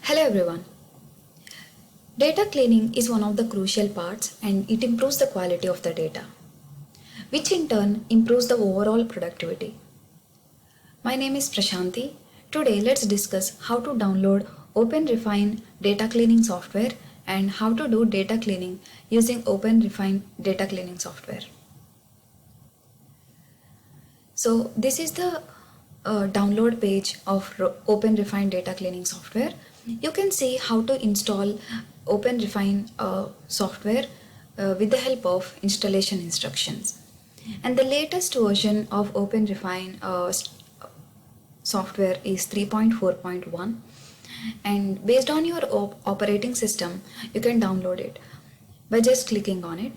Hello everyone. Data cleaning is one of the crucial parts and it improves the quality of the data, which in turn improves the overall productivity. My name is Prashanti. Today let's discuss how to download OpenRefine data cleaning software and how to do data cleaning using OpenRefine data cleaning software. So this is the download page of OpenRefine data cleaning software. You can see how to install OpenRefine software with the help of installation instructions. And the latest version of OpenRefine software is 3.4.1, and based on your operating system you can download it by just clicking on it.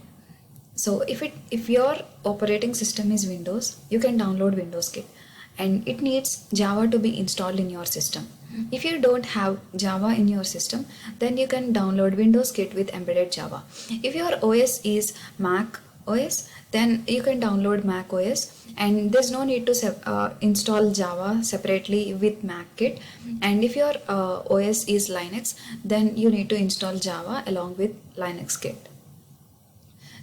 So if your operating system is Windows, you can download Windows Kit, and it needs Java to be installed in your system. If you don't have Java in your system, then you can download Windows Kit with embedded Java. If your OS is Mac OS, then you can download Mac OS, and there's no need to install Java separately with Mac Kit. And if your OS is Linux, then you need to install Java along with Linux Kit.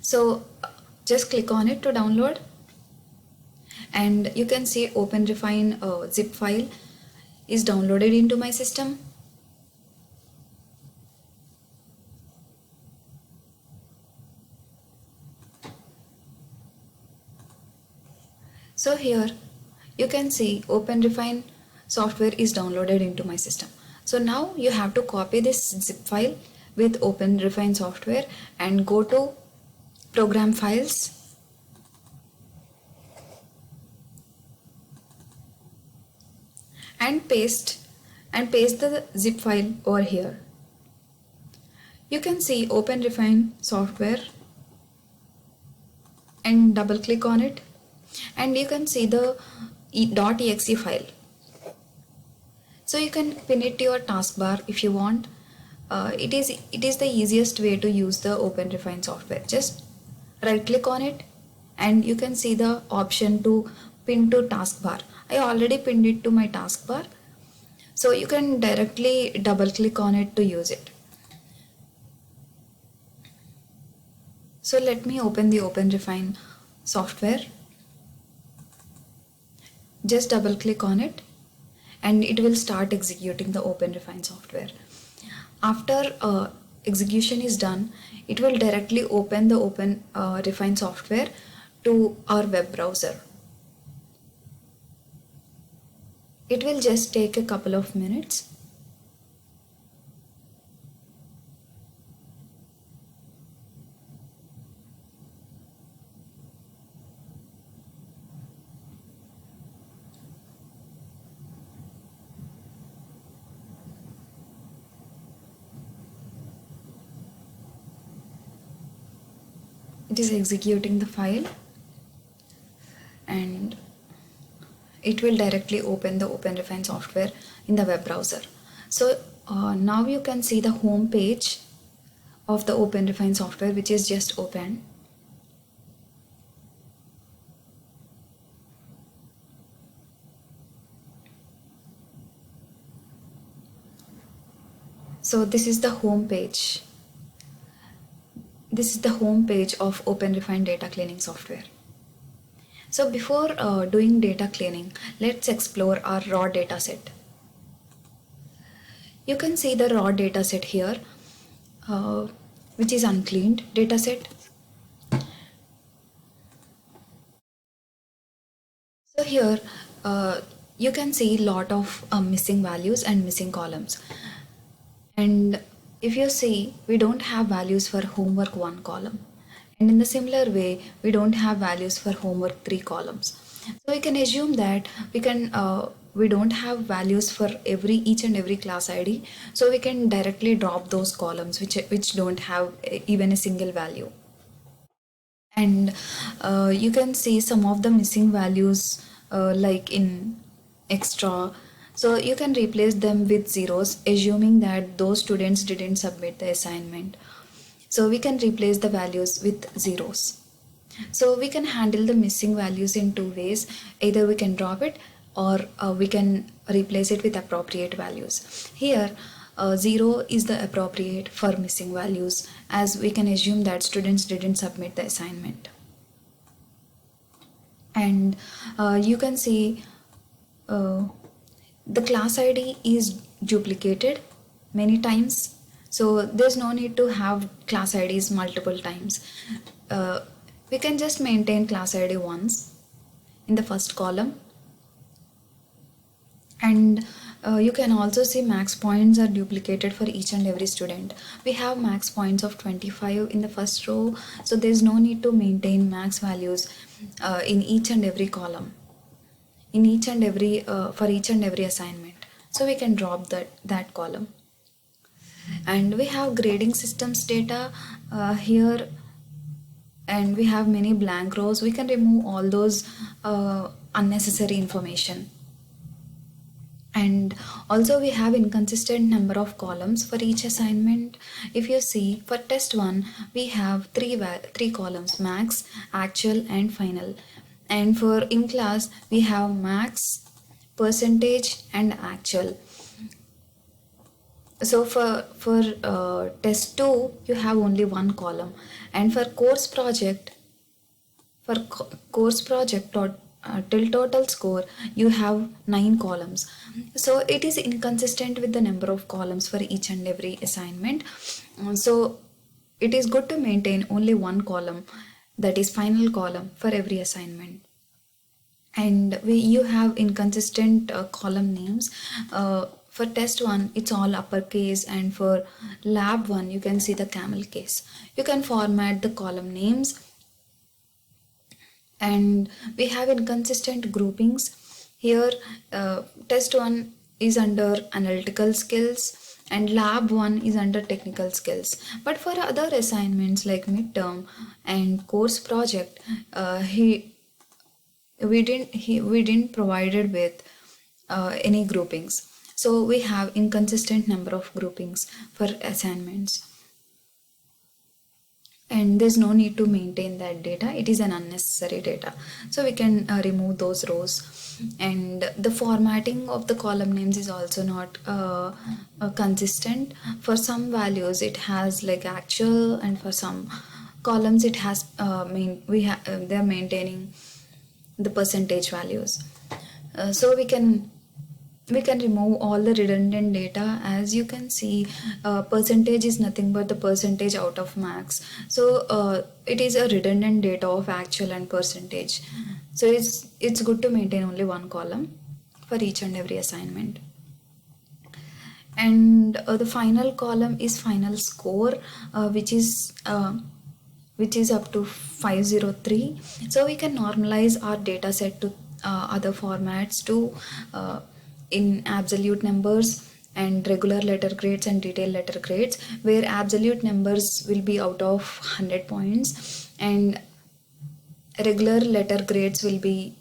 So just click on it to download, and you can see OpenRefine zip file is downloaded into my system. So here you can see OpenRefine software is downloaded into my system. So now you have to copy this zip file with OpenRefine software and go to Program Files, and paste the zip file over here. You can see OpenRefine software and double click on it, and you can see the .exe file. So you can pin it to your taskbar if you want. It is the easiest way to use the OpenRefine software. Just right click on it, and you can see the option to pin to taskbar. I already pinned it to my taskbar, so you can directly double click on it to use it. So let me open the OpenRefine software. Just double click on it, and it will start executing the OpenRefine software. After execution is done, it will directly open the OpenRefine software to our web browser. It will just take a couple of minutes. It is executing the file, and it will directly open the OpenRefine software in the web browser. So now you can see the home page of the OpenRefine software, which is just opened. So this is the home page. This is the home page of OpenRefine data cleaning software. So before doing data cleaning, let's explore our raw data set. You can see the raw data set here, which is uncleaned data set. So here you can see a lot of missing values and missing columns. And if you see, we don't have values for homework 1 column. And in the similar way, we don't have values for homework 3 columns. So we can assume that we don't have values for each and every class ID. So we can directly drop those columns which don't have even a single value. And you can see some of the missing values like in extra. So you can replace them with zeros, assuming that those students didn't submit the assignment. So we can replace the values with zeros. So we can handle the missing values in two ways. Either we can drop it, or we can replace it with appropriate values. Here 0 is the appropriate for missing values, as we can assume that students didn't submit the assignment. And you can see the class ID is duplicated many times, so there's no need to have class IDs multiple times. We can just maintain class ID once in the first column. And you can also see max points are duplicated for each and every student. We have max points of 25 in the first row, so there's no need to maintain max values in each and every column, in each and every for each and every assignment. So we can drop that column. And we have grading systems data here, and we have many blank rows. We can remove all those unnecessary information. And also we have inconsistent number of columns for each assignment. If you see, for test 1 we have three columns: max, actual and final. And for in class we have max, percentage and actual. So for test 2 you have only one column. And for course project, till total score you have 9 columns. So it is inconsistent with the number of columns for each and every assignment. So it is good to maintain only one column, that is final column, for every assignment. And you have inconsistent column names. For test 1 it's all uppercase, and for lab 1 you can see the camel case. You can format the column names. And we have inconsistent groupings here. Test 1 is under analytical skills and lab 1 is under technical skills. But for other assignments like midterm and course project, we didn't provided with any groupings. So we have inconsistent number of groupings for assignments, and there's no need to maintain that data. It is an unnecessary data, so we can remove those rows. And the formatting of the column names is also not consistent. For some values it has like actual, and for some columns it has they're maintaining the percentage values. So we can remove all the redundant data. As you can see, percentage is nothing but the percentage out of max. So it is a redundant data of actual and percentage. So it's good to maintain only one column for each and every assignment. And the final column is final score, which is up to 503. So we can normalize our data set to other formats too, in absolute numbers and regular letter grades and detailed letter grades, where absolute numbers will be out of 100 points and regular letter grades will be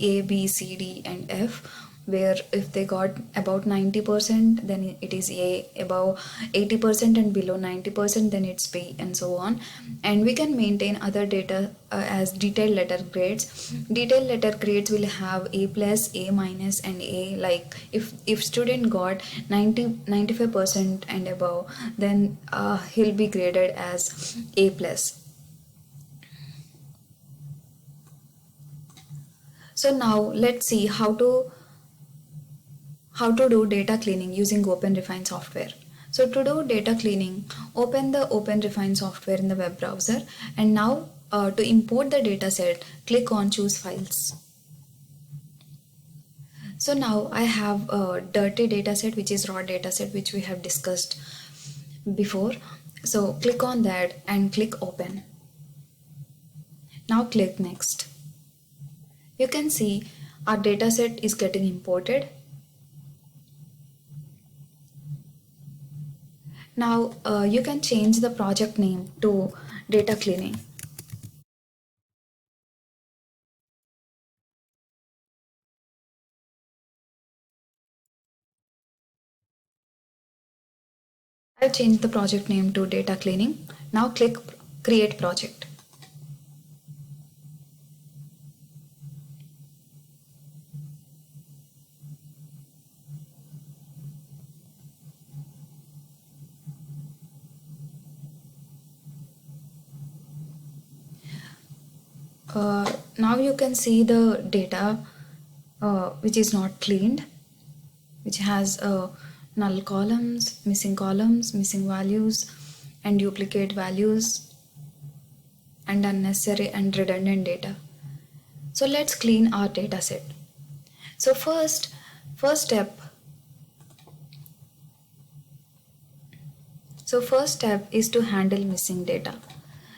A, B, C, D and F, where if they got about 90% then it is A, above 80% and below 90% then it's B, and so on. And we can maintain other data as detailed letter grades. Detailed letter grades will have A plus, A minus and A. Like if student got 95% and above, then he'll be graded as A plus. So now let's see how to do data cleaning using OpenRefine software. So to do data cleaning, open the OpenRefine software in the web browser, and now to import the dataset, click on choose files. So now I have a dirty dataset, which is raw dataset, which we have discussed before. So click on that and click open. Now click next. You can see our dataset is getting imported. Now you can change the project name to data cleaning. I've changed the project name to data cleaning. Now click create project. Now you can see the data which is not cleaned, which has null columns, missing values, and duplicate values, and unnecessary and redundant data. So let's clean our data set. So first step is to handle missing data.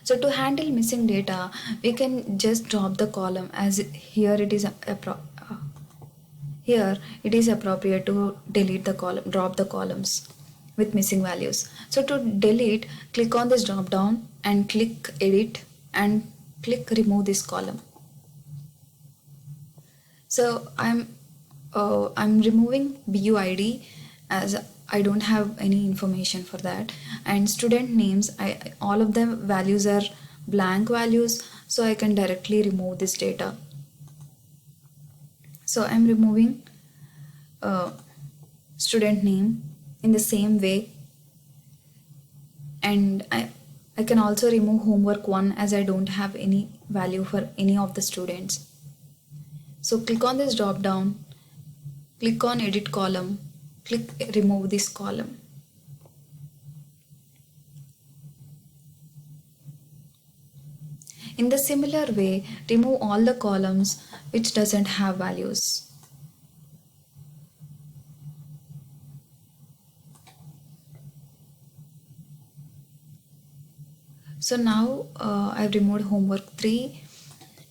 So to handle missing data, we can just drop the column, as here it is appropriate to delete the column, drop the columns with missing values. So to delete, click on this drop down and click edit and click remove this column. So I'm removing BUID as I don't have any information for that, and student names, all of them values are blank values, so I can directly remove this data. So I'm removing student name in the same way, and I can also remove homework 1 as I don't have any value for any of the students. So click on this drop down, click on edit column, click remove this column. In the similar way, remove all the columns which doesn't have values. So now I've removed homework 3,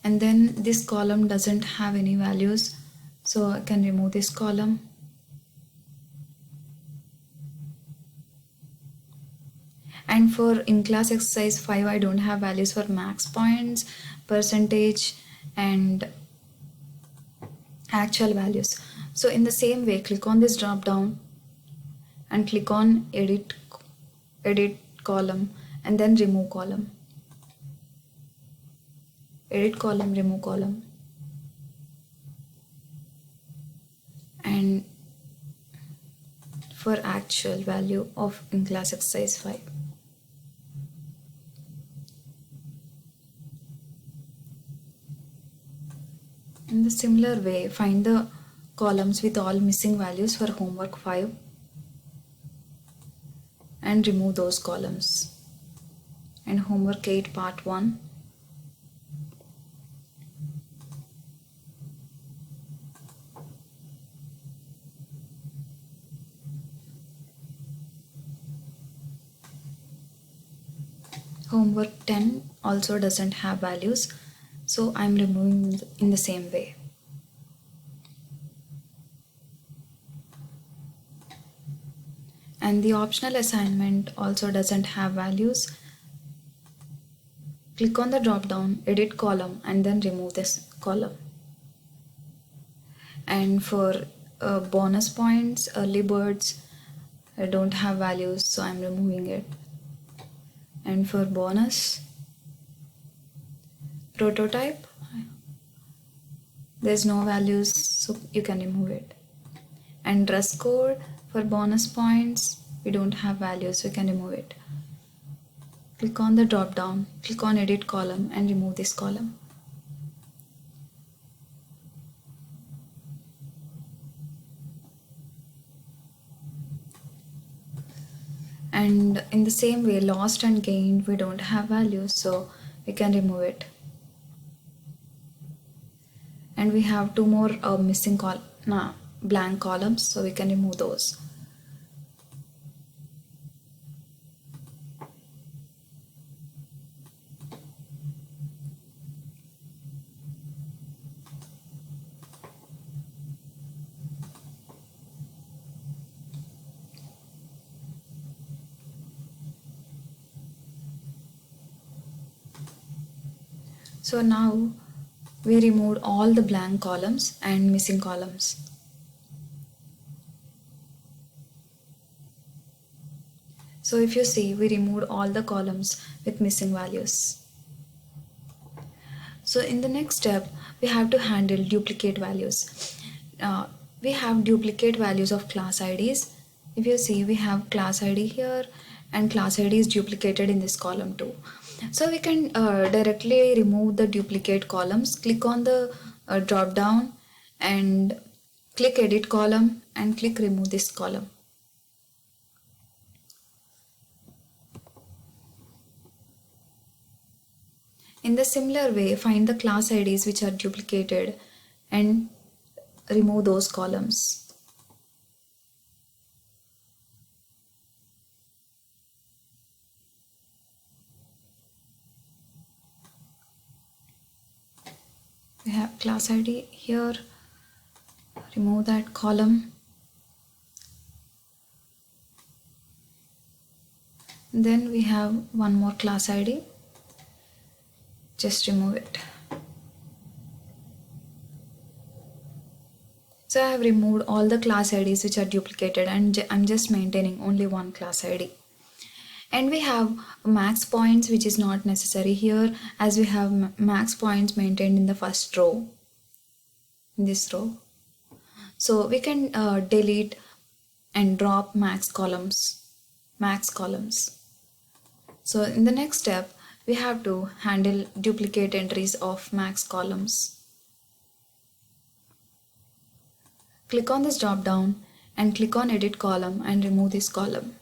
and then this column doesn't have any values, so I can remove this column. And for in class exercise 5, I don't have values for max points, percentage, and actual values. So in the same way, click on this drop down and click on edit column, and then remove column. Edit column, remove column. And for actual value of in class exercise 5. In the similar way, find the columns with all missing values for homework 5 and remove those columns. And homework 8 part 1. Homework 10 also doesn't have values, so I'm removing in the same way. And the optional assignment also doesn't have values. Click on the drop down, edit column, and then remove this column. And for bonus points, early birds, I don't have values, so I'm removing it. And for bonus, prototype, there's no values, so you can remove it. And dress code, for bonus points, we don't have values, so you can remove it. Click on the drop down, click on edit column, and remove this column. And in the same way, lost and gained, we don't have values, so we can remove it. And we have 2 more missing blank columns, so we can remove those. So now we removed all the blank columns and missing columns. So if you see, we removed all the columns with missing values. So in the next step, we have to handle duplicate values. We have duplicate values of class IDs. If you see, we have class ID here, and class ID is duplicated in this column too. So we can directly remove the duplicate columns. Click on the drop down and click edit column and click remove this column. In the similar way, find the class IDs which are duplicated and remove those columns. We have class ID here, remove that column. Then we have one more class ID, just remove it. So I have removed all the class IDs which are duplicated and I'm just maintaining only one class ID. And we have max points which is not necessary here, as we have max points maintained in the first row, in this row. So we can delete and drop max columns. So in the next step, we have to handle duplicate entries of max columns. Click on this drop down and click on edit column and remove this column.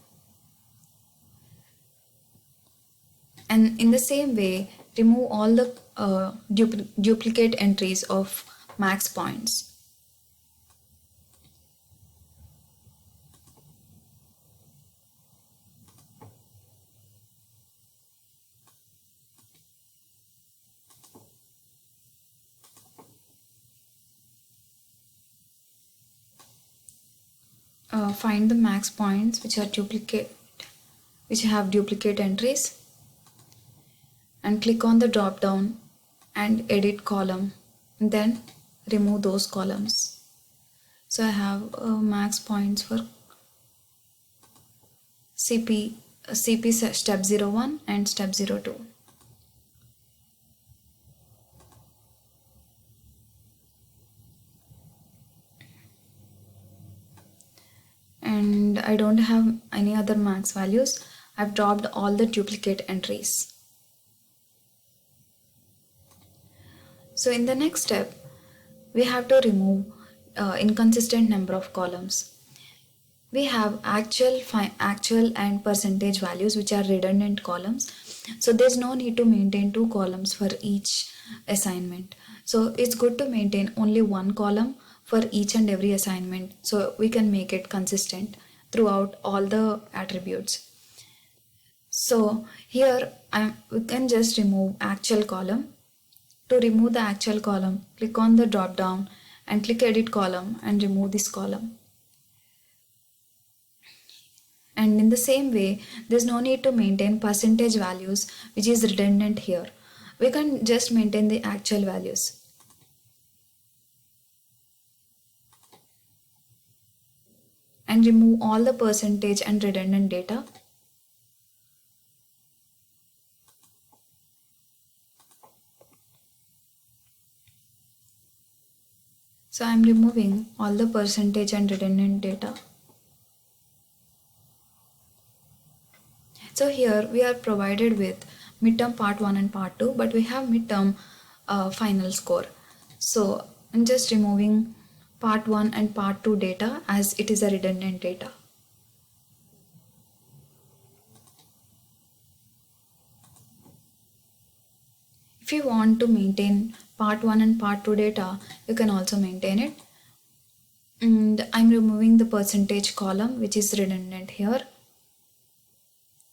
And in the same way, remove all the duplicate entries of max points. Find the max points which have duplicate entries and click on the drop down and edit column, and then remove those columns. So I have max points for CP step 01 and step 02. And I don't have any other max values. I've dropped all the duplicate entries. So in the next step, we have to remove inconsistent number of columns. We have actual and percentage values which are redundant columns. So there's no need to maintain two columns for each assignment. So it's good to maintain only one column for each and every assignment, so we can make it consistent throughout all the attributes. So here we can just remove actual column. To remove the actual column, click on the drop down and click edit column and remove this column. And in the same way, there's no need to maintain percentage values which is redundant here. We can just maintain the actual values. And remove all the percentage and redundant data. So I'm removing all the percentage and redundant data. So here we are provided with midterm part 1 and part 2, but we have midterm final score. So I'm just removing part 1 and part 2 data as it is a redundant data. If you want to maintain part 1 and part 2 data, you can also maintain it. And I'm removing the percentage column which is redundant here,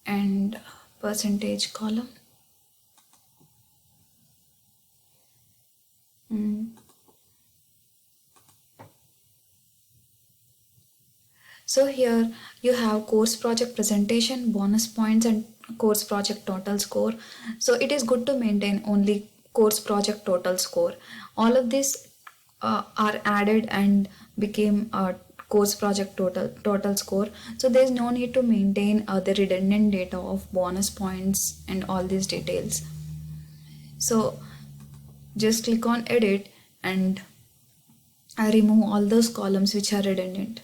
and percentage column. So here you have course project presentation, bonus points and course project total score. So it is good to maintain only course project total score. All of these are added and became a course project total score. So there is no need to maintain the redundant data of bonus points and all these details. So just click on edit and I remove all those columns which are redundant.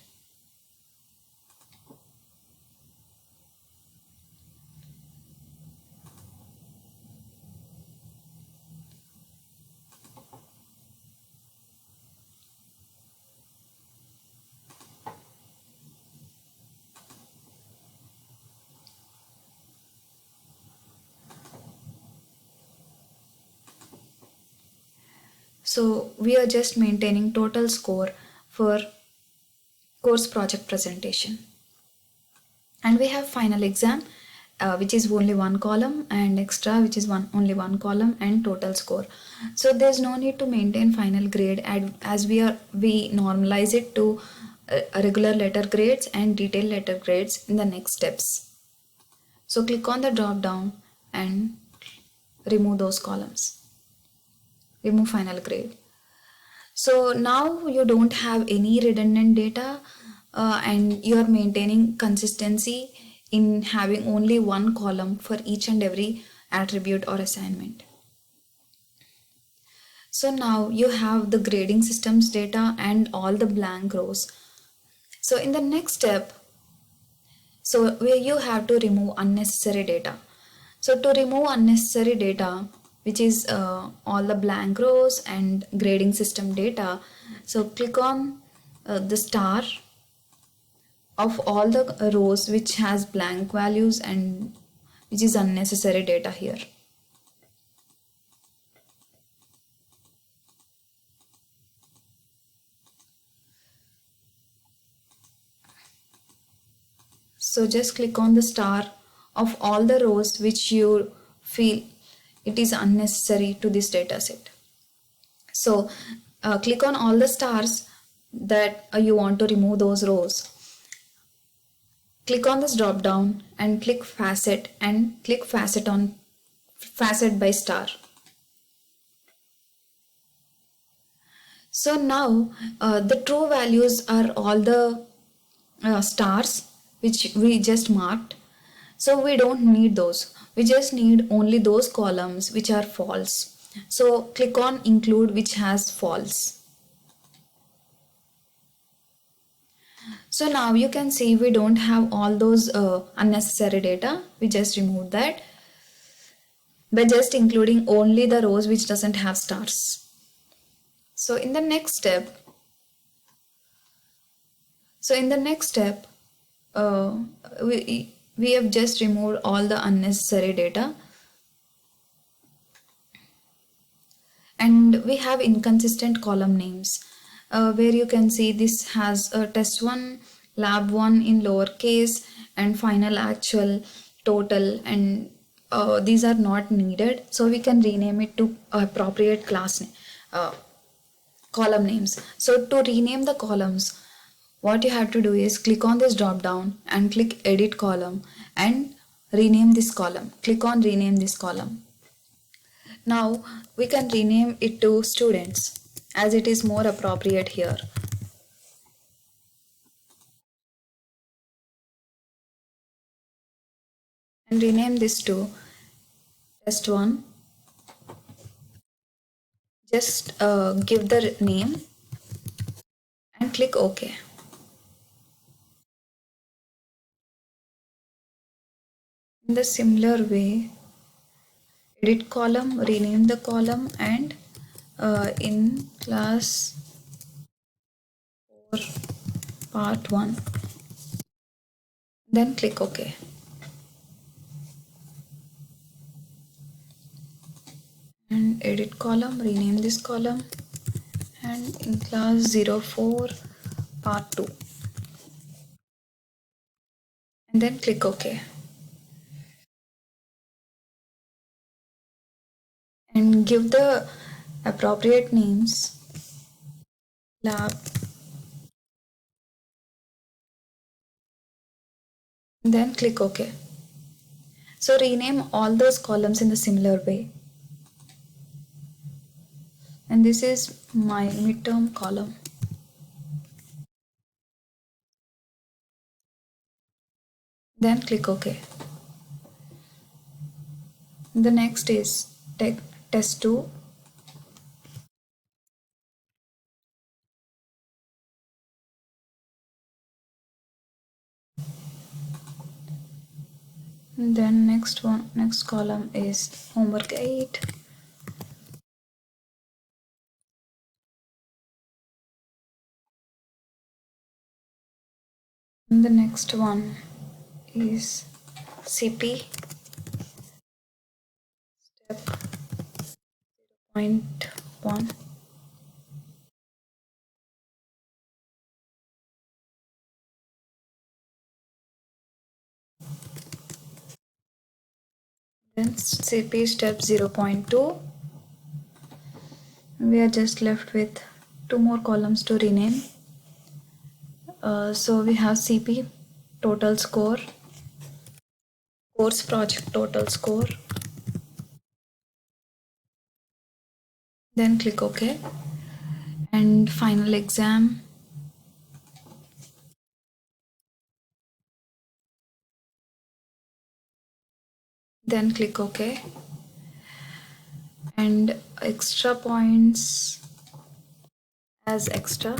So we are just maintaining total score for course project presentation. And we have final exam, which is only one column, and extra, which is only one column, and total score. So there's no need to maintain final grade, as we normalize it to regular letter grades and detailed letter grades in the next steps. So click on the drop down and remove those columns. Remove final grade. So now you don't have any redundant data, and you are maintaining consistency in having only one column for each and every attribute or assignment. So now you have the grading systems data and all the blank rows. So in the next step, so where you have to remove unnecessary data. So to remove unnecessary data, which is all the blank rows and grading system data, so click on the star of all the rows which has blank values and which is unnecessary data here. So just click on the star of all the rows which you feel it is unnecessary to this data set. So click on all the stars that you want to remove those rows. Click on this drop down and click facet and click facet on facet by star. So now the true values are all the stars which we just marked. So we don't need those. We just need only those columns which are false. So click on include which has false. So now you can see we don't have all those unnecessary data. We just removed that by just including only the rows which doesn't have stars. So in the next step, we have just removed all the unnecessary data, and we have inconsistent column names, where you can see this has test 1, lab 1 in lowercase, and final, actual, total, and these are not needed, so we can rename it to appropriate class column names. So to rename the columns, what you have to do is click on this drop down and click edit column and rename this column. Click on rename this column. Now we can rename it to students, as it is more appropriate here. And rename this to test 1. Just give the name and click OK. In the similar way, edit column, rename the column, and in class 4 part 1, then click OK. And edit column, rename this column, and in class 04 part 2, and then click OK. And give the appropriate names, lab, then click OK. So rename all those columns in the similar way. And this is my midterm column. Then click OK. The next is test 2. And then next column is homework 8. And the next one is CP step 0.1. Then CP step 0.2. We are just left with two more columns to rename. So we have CP total score, course project total score. Then click OK. And final exam. Then click OK. And extra points as extra.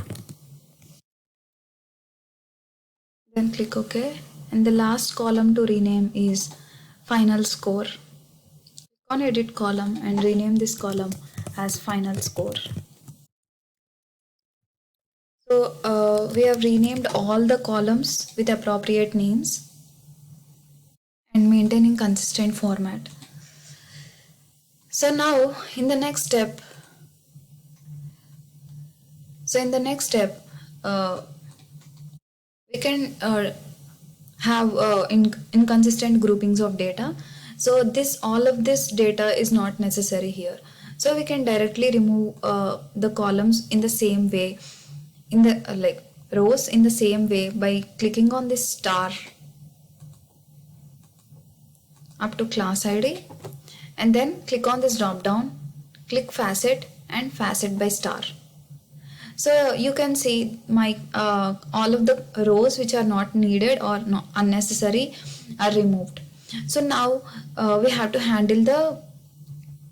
Then click OK. And the last column to rename is final score. Click on edit column and rename this column as final score. So we have renamed all the columns with appropriate names and maintaining consistent format. So now in the next step, we can have inconsistent groupings of data. So all of this data is not necessary here. So we can directly remove the columns in the same way, in the rows in the same way by clicking on this star up to class ID, and then click on this drop down, click facet and facet by star. So you can see my all of the rows which are not needed or not unnecessary are removed. So now we have to handle the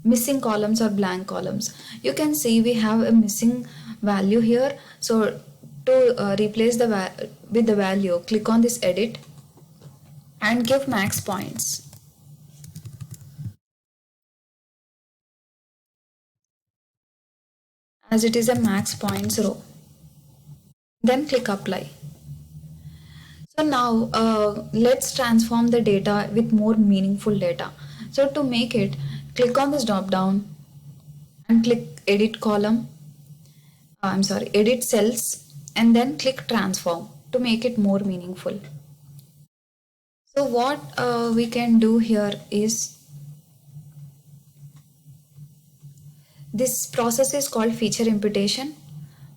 missing columns or blank columns. You can see we have a missing value here. So to replace with the value, click on this edit and give max points. As it is a max points row. Then click apply. So now let's transform the data with more meaningful data. So to make it, click on this drop down and click edit column, edit cells, and then click transform to make it more meaningful. So what we can do here is, this process is called feature imputation.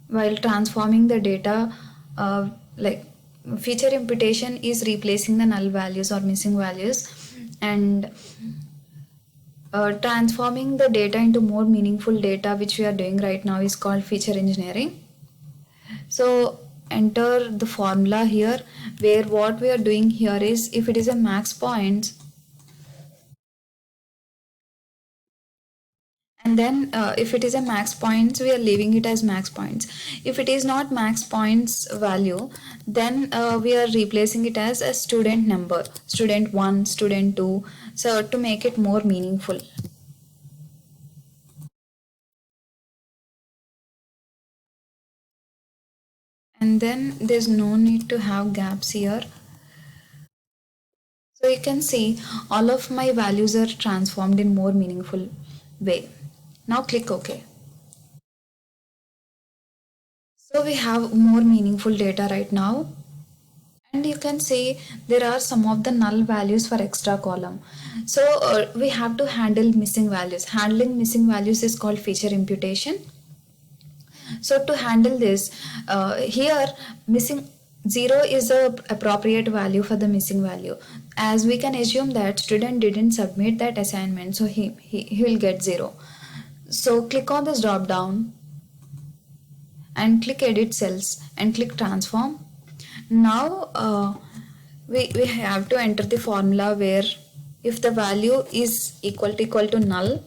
While transforming the data, feature imputation is replacing the null values or missing values, and transforming the data into more meaningful data, which we are doing right now, is called feature engineering. So enter the formula here, where what we are doing here is, if it is a max points, and then if it is a max points, we are leaving it as max points. If it is not max points value, then we are replacing it as a student number, student 1, student 2, so to make it more meaningful. And then there's no need to have gaps here. So you can see all of my values are transformed in more meaningful way. Now click OK. So we have more meaningful data right now. And you can see there are some of the null values for extra column. So we have to handle missing values. Handling missing values is called feature imputation. So to handle this, here missing 0 is the appropriate value for the missing value, as we can assume that student didn't submit that assignment, so he will get 0. So click on this drop down and click edit cells and click transform. Now we have to enter the formula where if the value is equal to null,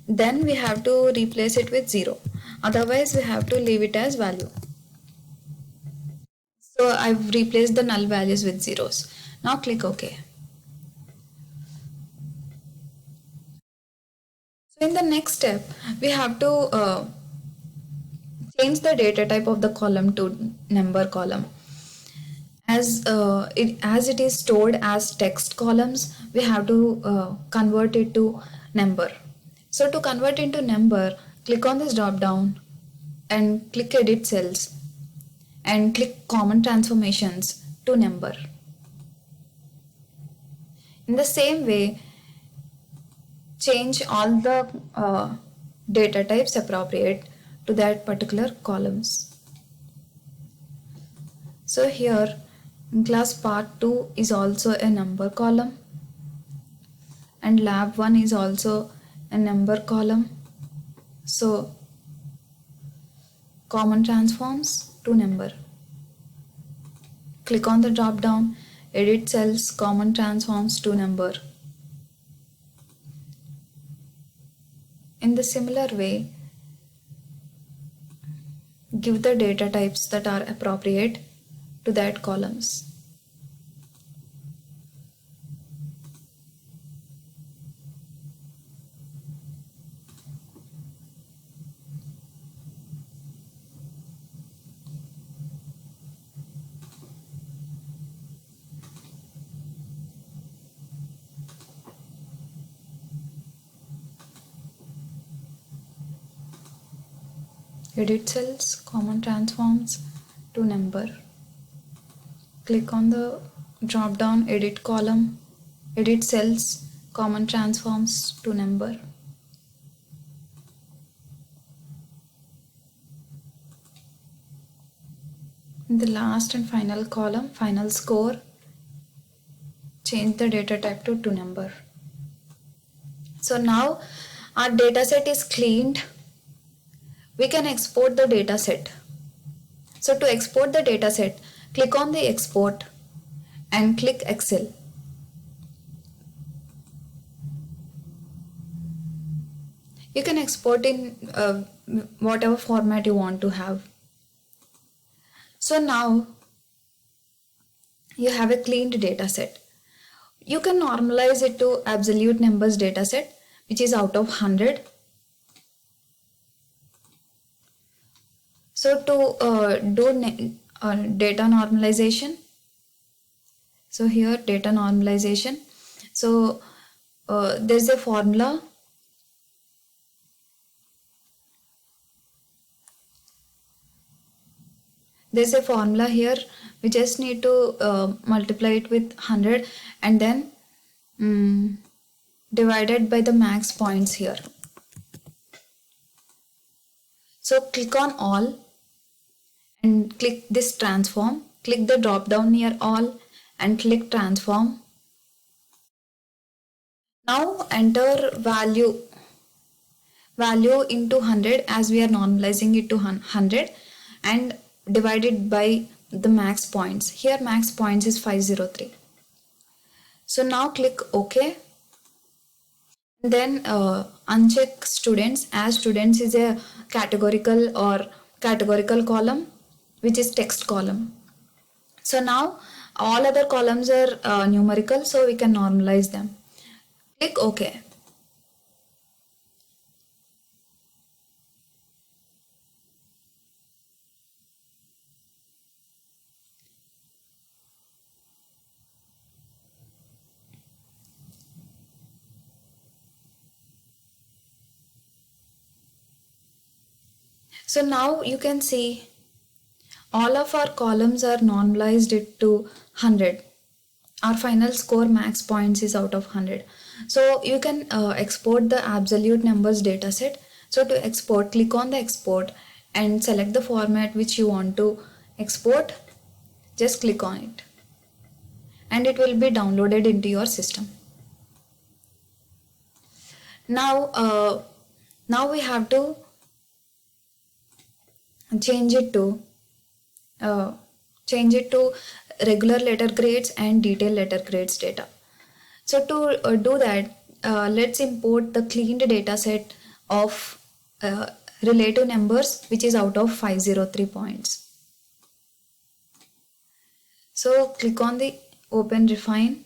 then we have to replace it with 0. Otherwise, we have to leave it as value. So I've replaced the null values with zeros. Now click OK. So in the next step, we have to change the data type of the column to number column. As it is stored as text columns, we have to convert it to number. So to convert into number, click on this drop down and click edit cells and click common transformations to number. In the same way, change all the data types appropriate to that particular columns. So here in class part 2 is also a number column, and lab 1 is also a number column. So common transforms to number. Click on the drop down, edit cells, common transforms to number. In the similar way, give the data types that are appropriate to that columns. Edit cells, common transforms to number. Click on the drop down, edit column, edit cells, common transforms to number. In the last and final column, final score, change the data type to number. So now our data set is cleaned. We can export the data set. So to export the data set, click on the export and click Excel. You can export in whatever format you want to have. So now you have a cleaned data set. You can normalize it to absolute numbers data set, which is out of 100. So to do data normalization, so here data normalization, so there's a formula. There's a formula here. We just need to multiply it with 100 and then divided by the max points here. So click on all and click this transform. Click the drop down near all and click transform. Now enter value into 100 as we are normalizing it to 100 and divided by the max points. Here max points is 503. So now click OK. Then uncheck students, as students is a categorical column which is text column. So now all other columns are numerical, so we can normalize them. Click OK. So now you can see all of our columns are normalized it to 100. Our final score max points is out of 100. So you can export the absolute numbers data set. So to export, click on the export and select the format which you want to export. Just click on it and it will be downloaded into your system. Now we have to change it to regular letter grades and detailed letter grades data. So to do that, let's import the cleaned data set of relative numbers which is out of 503 points. So click on the open refine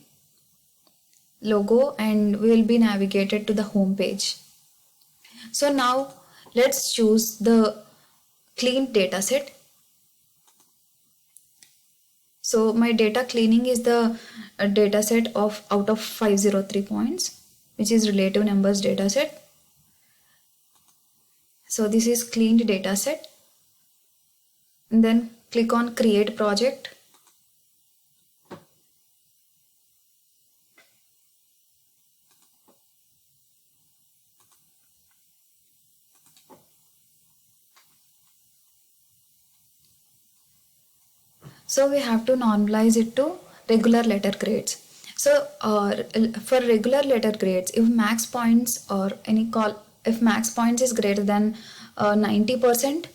logo and we will be navigated to the home page. So now let's choose the cleaned data set. So my data cleaning is the data set of out of 503 points, which is relative numbers data set. So this is cleaned data set. And then click on create project. So we have to normalize it to regular letter grades. So for regular letter grades, if max points or if max points is greater than 90%,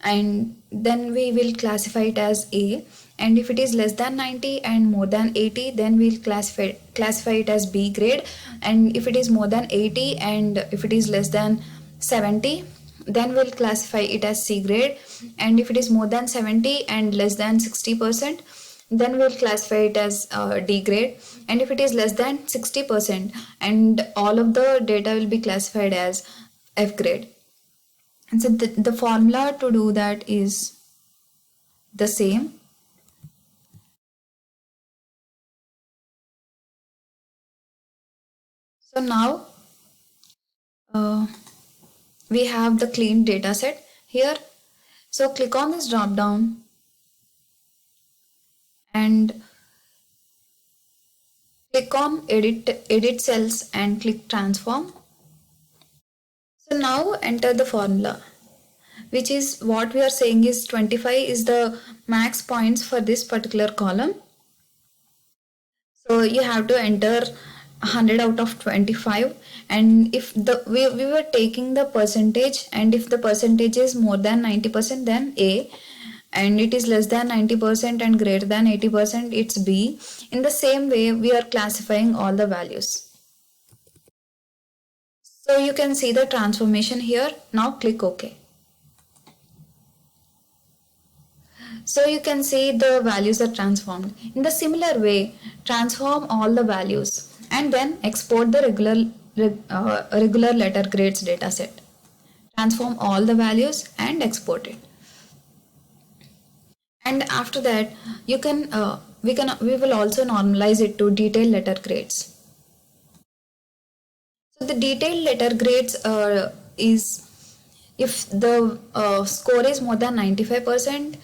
and then we will classify it as A, and if it is less than 90 and more than 80, then we'll classify it as B grade, and if it is more than 80 and if it is less than 70, then we'll classify it as C grade, and if it is more than 70 and less than 60%, then we'll classify it as D grade, and if it is less than 60% and all of the data will be classified as F grade. And so the formula to do that is the same. So now we have the clean data set here. So click on this drop down and click on edit cells and click transform. So now enter the formula, which is what we are saying is 25 is the max points for this particular column. So you have to enter 100 out of 25, and if we were taking the percentage, and if the percentage is more than 90%, then A, and it is less than 90% and greater than 80%, it's B. In the same way, we are classifying all the values. So you can see the transformation here. Now click OK. So you can see the values are transformed. In the similar way, transform all the values and then export the regular letter grades dataset. Transform all the values and export it. And after that, you can we will also normalize it to detailed letter grades. So the detailed letter grades is if the score is more than 95%,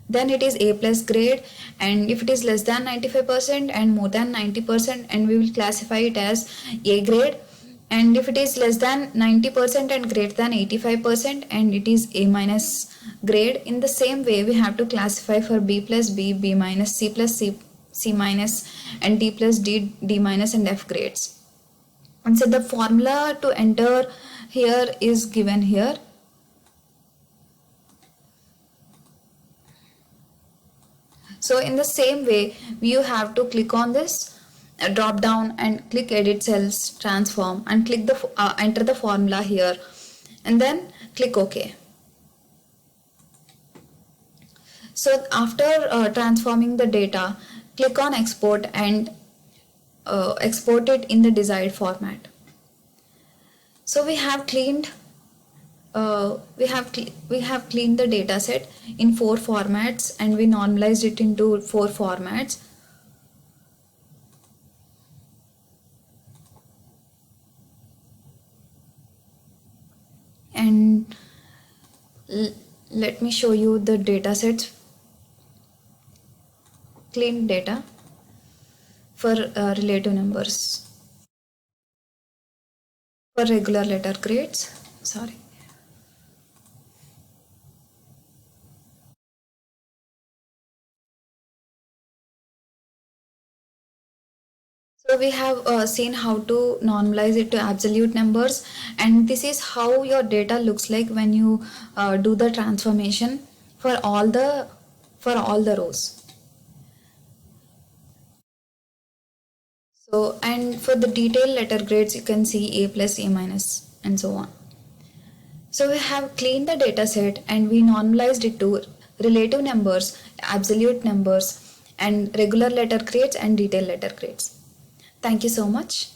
then it is A plus grade, and if it is less than 95% and more than 90%, and we will classify it as A grade, and if it is less than 90% and greater than 85%, and it is A minus grade. In the same way, we have to classify for B plus B, B minus, C plus C, C minus, and D plus D, D minus, and F grades. And so the formula to enter here is given here. So in the same way, you have to click on this drop down and click edit cells, transform, and click the enter the formula here, and then click OK. So after transforming the data, click on export and export it in the desired format. So we have cleaned we have cleaned the data set in 4 formats, and we normalized it into 4 formats. And let me show you the data sets. Clean data for relative numbers, for regular letter grades. Sorry. So we have seen how to normalize it to absolute numbers, and this is how your data looks like when you do the transformation for all the rows. So, and for the detailed letter grades, you can see A plus, A minus, and so on. So we have cleaned the data set and we normalized it to relative numbers, absolute numbers, and regular letter grades and detailed letter grades. Thank you so much.